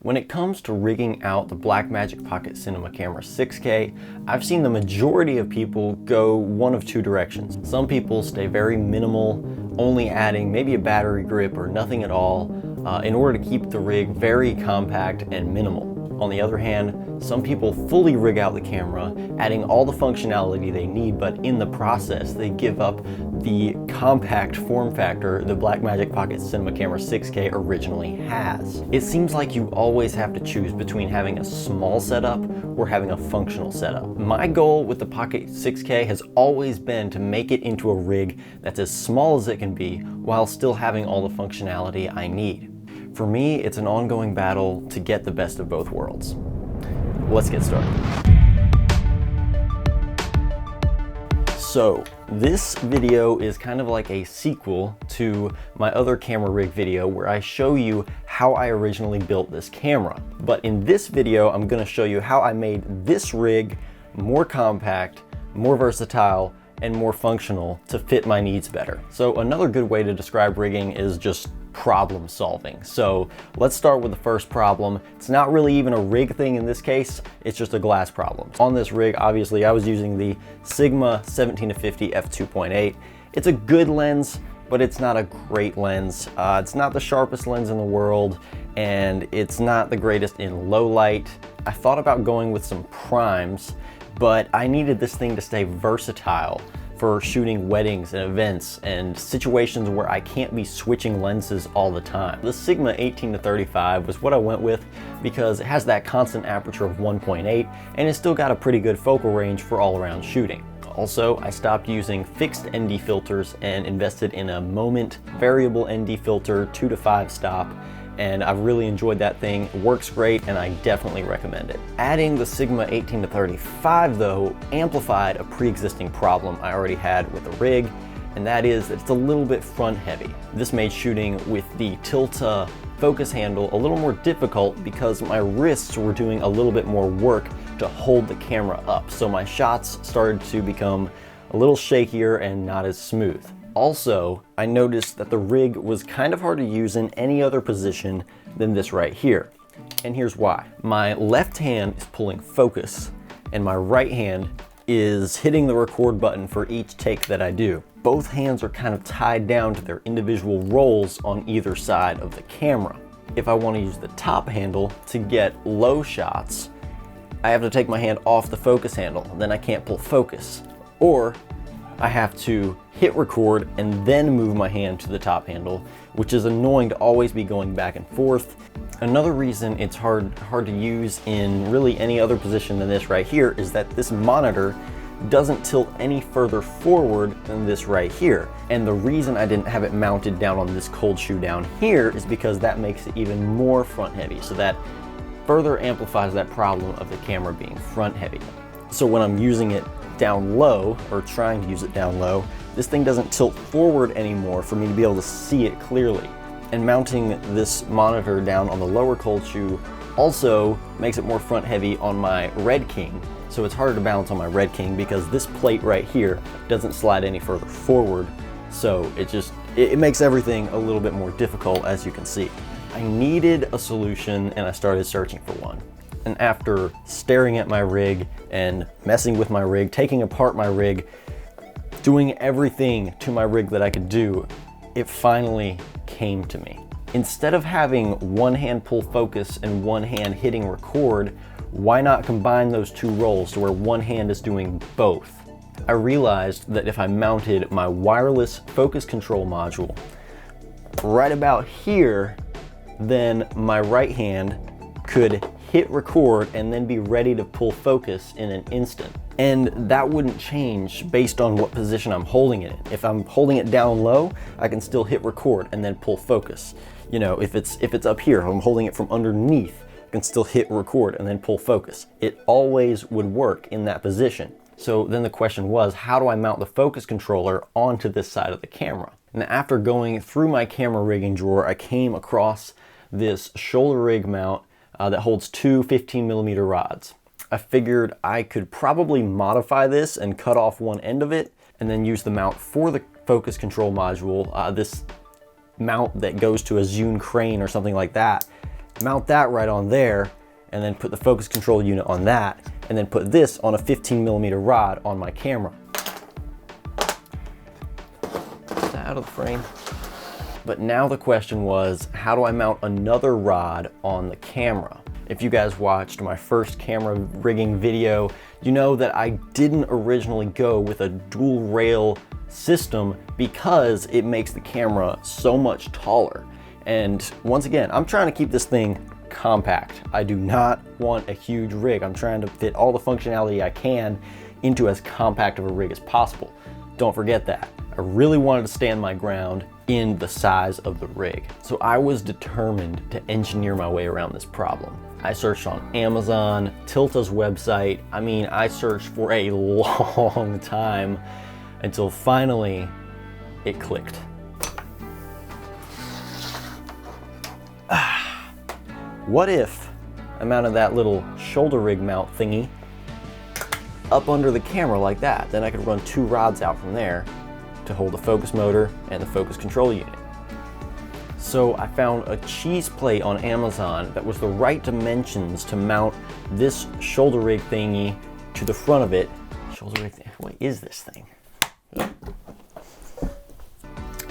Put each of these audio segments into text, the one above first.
When it comes to rigging out the Blackmagic Pocket Cinema Camera 6K, I've seen the majority of people go one of two directions. Some people stay very minimal, only adding maybe a battery grip or nothing at all, in order to keep the rig very compact and minimal. On the other hand, some people fully rig out the camera, adding all the functionality they need, but in the process, they give up the compact form factor the Blackmagic Pocket Cinema Camera 6K originally has. It seems like you always have to choose between having a small setup or having a functional setup. My goal with the Pocket 6K has always been to make it into a rig that's as small as it can be while still having all the functionality I need. For me, it's an ongoing battle to get the best of both worlds. Let's get started. So, this video is kind of like a sequel to my other camera rig video where I show you how I originally built this camera. But in this video, I'm gonna show you how I made this rig more compact, more versatile, and more functional to fit my needs better. So another good way to describe rigging is just problem solving. So let's start with the first problem. It's not really even a rig thing in this case, it's just a glass problem. On this rig, obviously, I was using the Sigma 17-50 f2.8. It's a good lens, but it's not a great lens. It's not the sharpest lens in the world, and it's not the greatest in low light. I thought about going with some primes, but I needed this thing to stay versatile for shooting weddings and events and situations where I can't be switching lenses all the time. The Sigma 18-35 was what I went with because it has that constant aperture of 1.8 and it's still got a pretty good focal range for all around shooting. Also, I stopped using fixed ND filters and invested in a Moment variable ND filter 2 to 5 stop, and I've really enjoyed that thing. It works great and I definitely recommend it. Adding the Sigma 18-35 though amplified a pre-existing problem I already had with the rig, and that is that it's a little bit front heavy. This made shooting with the Tilta focus handle a little more difficult because my wrists were doing a little bit more work to hold the camera up, so my shots started to become a little shakier and not as smooth. Also, I noticed that the rig was kind of hard to use in any other position than this right here. And here's why. My left hand is pulling focus and my right hand is hitting the record button for each take that I do. Both hands are kind of tied down to their individual roles on either side of the camera. If I want to use the top handle to get low shots, I have to take my hand off the focus handle, then I can't pull focus. Or I have to hit record and then move my hand to the top handle, which is annoying to always be going back and forth. Another reason it's hard to use in really any other position than this right here is that this monitor doesn't tilt any further forward than this right here. And the reason I didn't have it mounted down on this cold shoe down here is because that makes it even more front heavy. So that further amplifies that problem of the camera being front heavy. So when I'm using it down low, or trying to use it down low, this thing doesn't tilt forward anymore for me to be able to see it clearly. And mounting this monitor down on the lower cold shoe also makes it more front heavy on my Red King. So it's harder to balance on my Red King because this plate right here doesn't slide any further forward. So it makes everything a little bit more difficult, as you can see. I needed a solution and I started searching for one. And after staring at my rig and messing with my rig, taking apart my rig, doing everything to my rig that I could do, it finally came to me. Instead of having one hand pull focus and one hand hitting record, why not combine those two roles to where one hand is doing both? I realized that if I mounted my wireless focus control module right about here, then my right hand could hit record and then be ready to pull focus in an instant. And that wouldn't change based on what position I'm holding it in. If I'm holding it down low, I can still hit record and then pull focus. You know, if it's up here, if I'm holding it from underneath, I can still hit record and then pull focus. It always would work in that position. So then the question was, how do I mount the focus controller onto this side of the camera? And after going through my camera rigging drawer, I came across this shoulder rig mount that holds two 15mm rods. I figured I could probably modify this and cut off one end of it and then use the mount for the focus control module, this mount that goes to a Zune crane or something like that, mount that right on there, and then put the focus control unit on that, and then put this on a 15mm rod on my camera. Get that out of the frame. But now the question was, how do I mount another rod on the camera? If you guys watched my first camera rigging video, you know that I didn't originally go with a dual rail system because it makes the camera so much taller. And once again, I'm trying to keep this thing compact. I do not want a huge rig. I'm trying to fit all the functionality I can into as compact of a rig as possible. Don't forget that. I really wanted to stand my ground in the size of the rig. So I was determined to engineer my way around this problem. I searched on Amazon, Tilta's website. I mean, I searched for a long time until finally it clicked. What if I mounted that little shoulder rig mount thingy up under the camera like that? Then I could run 2 rods out from there to hold the focus motor and the focus control unit. So I found a cheese plate on Amazon that was the right dimensions to mount this shoulder rig thingy to the front of it. Shoulder rig thing, what is this thing?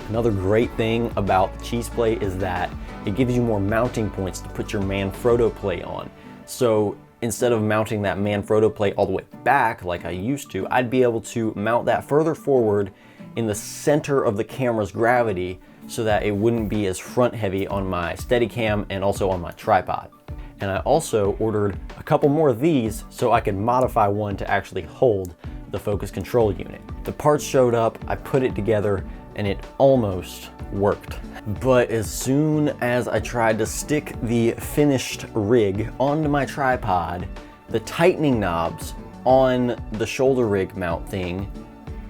Another great thing about the cheese plate is that it gives you more mounting points to put your Manfrotto plate on. So instead of mounting that Manfrotto plate all the way back like I used to, I'd be able to mount that further forward in the center of the camera's gravity so that it wouldn't be as front heavy on my Steadicam and also on my tripod. And I also ordered a couple more of these so I could modify one to actually hold the focus control unit. The parts showed up, I put it together, and it almost worked. But as soon as I tried to stick the finished rig onto my tripod, the tightening knobs on the shoulder rig mount thing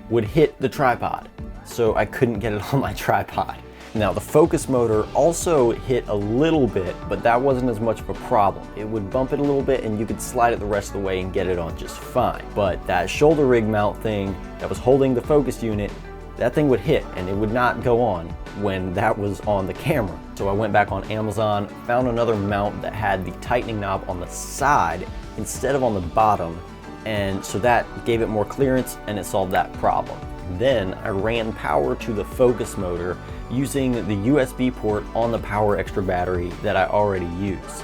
would hit the tripod, so I couldn't get it on my tripod. Now the focus motor also hit a little bit, but that wasn't as much of a problem. It would bump it a little bit and you could slide it the rest of the way and get it on just fine. But that shoulder rig mount thing that was holding the focus unit, that thing would hit and it would not go on when that was on the camera. So I went back on Amazon, found another mount that had the tightening knob on the side instead of on the bottom, and so that gave it more clearance and it solved that problem. Then I ran power to the focus motor using the USB port on the Power Extra battery that I already use.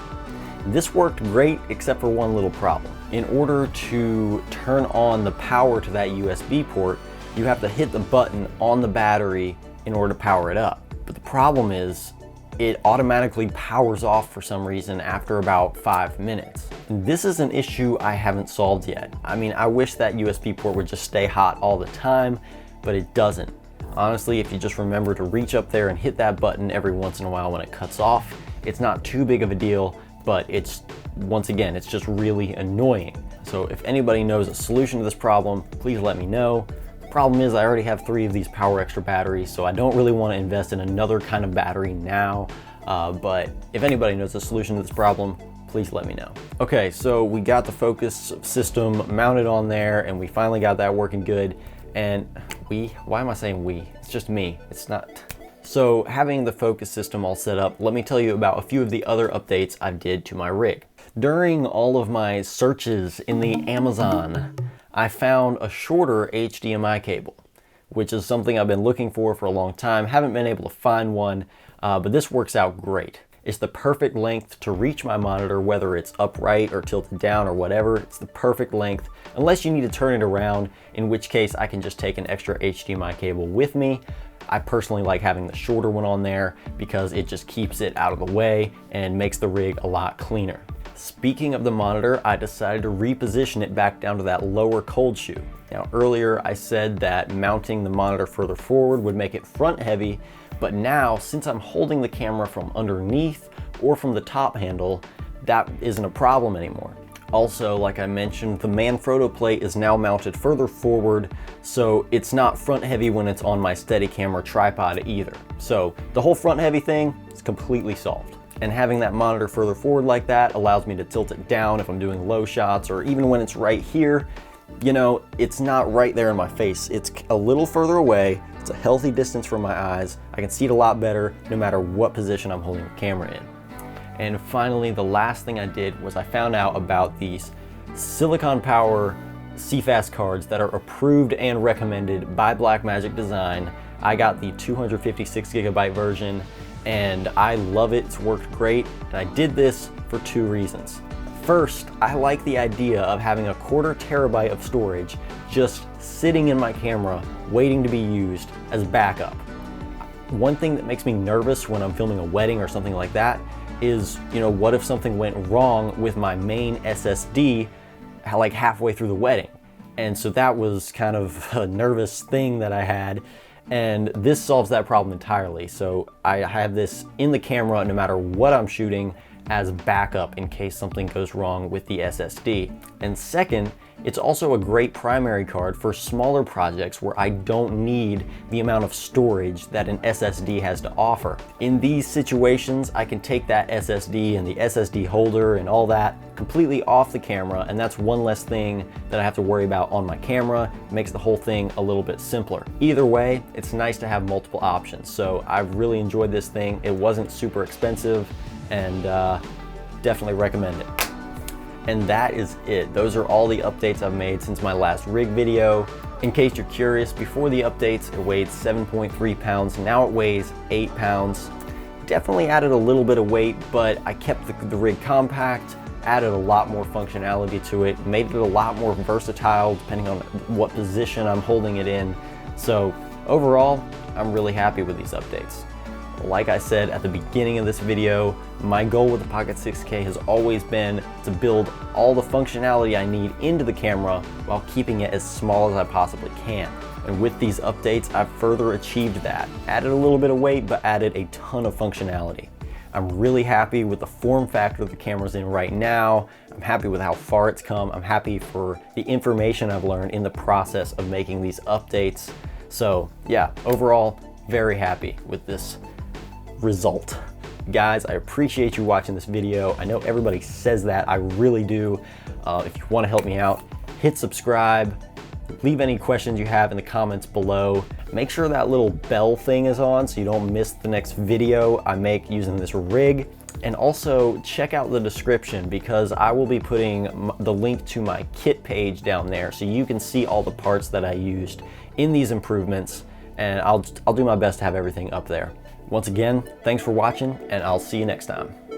This worked great except for one little problem. In order to turn on the power to that USB port, you have to hit the button on the battery in order to power it up. But the problem is it automatically powers off for some reason after about 5 minutes. And this is an issue I haven't solved yet. I mean, I wish that USB port would just stay hot all the time, but it doesn't. Honestly, if you just remember to reach up there and hit that button every once in a while when it cuts off, it's not too big of a deal, but it's, once again, it's just really annoying. So if anybody knows a solution to this problem, please let me know. The problem is I already have 3 of these Power Extra batteries, so I don't really want to invest in another kind of battery now. But if anybody knows a solution to this problem, please let me know. Okay, so we got the focus system mounted on there and we finally got that working good. And why am I saying we? It's just me, it's not. So having the focus system all set up, let me tell you about a few of the other updates I did to my rig. During all of my searches in the Amazon, I found a shorter HDMI cable, which is something I've been looking for a long time. Haven't been able to find one, but this works out great. It's the perfect length to reach my monitor, whether it's upright or tilted down or whatever. It's the perfect length, unless you need to turn it around, in which case I can just take an extra HDMI cable with me. I personally like having the shorter one on there because it just keeps it out of the way and makes the rig a lot cleaner. Speaking of the monitor, I decided to reposition it back down to that lower cold shoe. Now earlier I said that mounting the monitor further forward would make it front heavy, but now since I'm holding the camera from underneath or from the top handle, that isn't a problem anymore. Also, like I mentioned, the Manfrotto plate is now mounted further forward, so it's not front heavy when it's on my Steadicam or tripod either. So the whole front heavy thing is completely solved. And having that monitor further forward like that allows me to tilt it down if I'm doing low shots, or even when it's right here, you know, it's not right there in my face. It's a little further away. It's a healthy distance from my eyes. I can see it a lot better no matter what position I'm holding the camera in. And finally, the last thing I did was I found out about these silicon power CFast cards that are approved and recommended by Blackmagic Design. I got the 256 gigabyte version and I love it. It's worked great. And I did this for 2 reasons. First, I like the idea of having a 1/4 terabyte of storage just sitting in my camera waiting to be used as backup. One thing that makes me nervous when I'm filming a wedding or something like that is, what if something went wrong with my main SSD like halfway through the wedding? And so that was kind of a nervous thing that I had, and this solves that problem entirely. So I have this in the camera no matter what I'm shooting as backup in case something goes wrong with the SSD. And second, it's also a great primary card for smaller projects where I don't need the amount of storage that an SSD has to offer. In these situations, I can take that SSD and the SSD holder and all that completely off the camera, and that's one less thing that I have to worry about on my camera. It makes the whole thing a little bit simpler. Either way, it's nice to have multiple options. So I've really enjoyed this thing. It wasn't super expensive, and definitely recommend it. And that is it. Those are all the updates I've made since my last rig video. In case you're curious, before the updates, it weighed 7.3 pounds. Now it weighs 8 pounds. Definitely added a little bit of weight, but I kept the rig compact, added a lot more functionality to it, made it a lot more versatile depending on what position I'm holding it in. So overall, I'm really happy with these updates. Like I said at the beginning of this video, my goal with the Pocket 6K has always been to build all the functionality I need into the camera while keeping it as small as I possibly can. And with these updates, I've further achieved that. Added a little bit of weight, but added a ton of functionality. I'm really happy with the form factor the camera's in right now. I'm happy with how far it's come. I'm happy for the information I've learned in the process of making these updates. So yeah, overall, very happy with this result. Guys, I appreciate you watching this video. I know everybody says that, I really do. If you want to help me out, hit subscribe, leave any questions you have in the comments below. Make sure that little bell thing is on so you don't miss the next video I make using this rig. And also check out the description because I will be putting the link to my kit page down there so you can see all the parts that I used in these improvements, and I'll do my best to have everything up there. Once again, thanks for watching, and I'll see you next time.